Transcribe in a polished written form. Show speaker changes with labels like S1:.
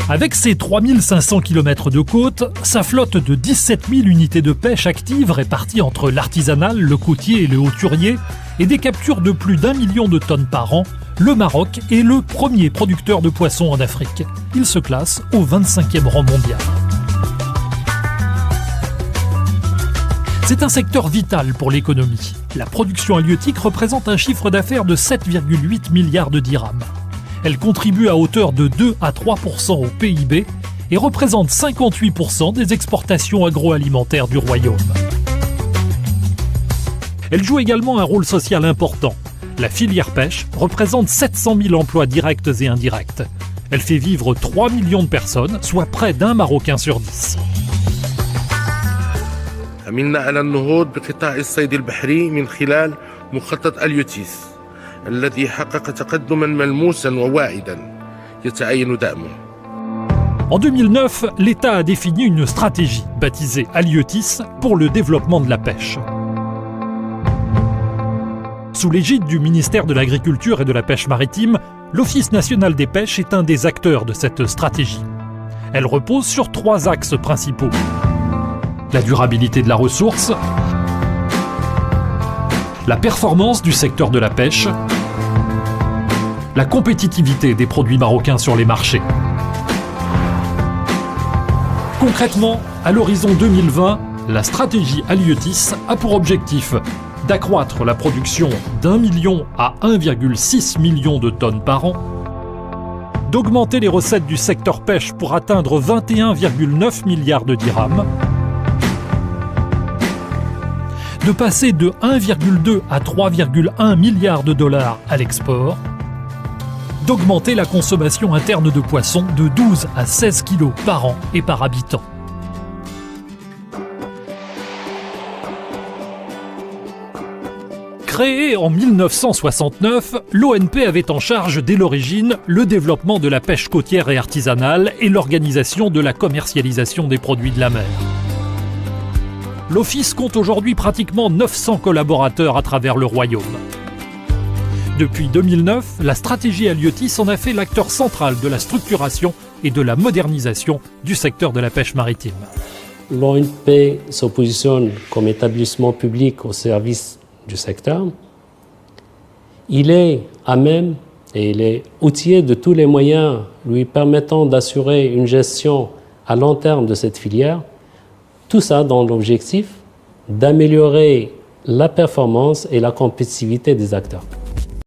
S1: Avec ses 3500 km de côte, sa flotte de 17 000 unités de pêche actives réparties entre l'artisanal, le côtier et le hauturier, et des captures de plus d'1 million de tonnes par an, le Maroc est le premier producteur de poissons en Afrique. Il se classe au 25e rang mondial. C'est un secteur vital pour l'économie. La production halieutique représente un chiffre d'affaires de 7,8 milliards de dirhams. Elle contribue à hauteur de 2 à 3% au PIB et représente 58% des exportations agroalimentaires du royaume. Elle joue également un rôle social important. La filière pêche représente 700 000 emplois directs et indirects. Elle fait vivre 3 millions de personnes, soit près d'un Marocain sur 10.
S2: عملنا على النهوض بقطاع الصيد البحري من خلال مخطط أليوتيس الذي حقق تقدما ملموسا وواعدا يتعين دعمه.
S1: En 2009, l'État a défini une stratégie baptisée Aliotis pour le développement de la pêche. Sous l'égide du ministère de l'Agriculture et de la Pêche maritime, l'Office national des pêches est un des acteurs de cette stratégie. Elle repose sur 3 axes principaux. La durabilité de la ressource, la performance du secteur de la pêche, la compétitivité des produits marocains sur les marchés. Concrètement, à l'horizon 2020, la stratégie Aliotis a pour objectif d'accroître la production d'1 million à 1,6 million de tonnes par an, d'augmenter les recettes du secteur pêche pour atteindre 21,9 milliards de dirhams, de passer de 1,2 à 3,1 milliards de dollars à l'export, d'augmenter la consommation interne de poissons de 12 à 16 kilos par an et par habitant. Créée en 1969, l'ONP avait en charge dès l'origine le développement de la pêche côtière et artisanale et l'organisation de la commercialisation des produits de la mer. L'Office compte aujourd'hui pratiquement 900 collaborateurs à travers le royaume. Depuis 2009, la stratégie Aliotis en a fait l'acteur central de la structuration et de la modernisation du secteur de la pêche maritime.
S3: L'ONP se positionne comme établissement public au service du secteur. Il est à même et il est outillé de tous les moyens lui permettant d'assurer une gestion à long terme de cette filière. Tout ça dans l'objectif d'améliorer la performance et la compétitivité des acteurs.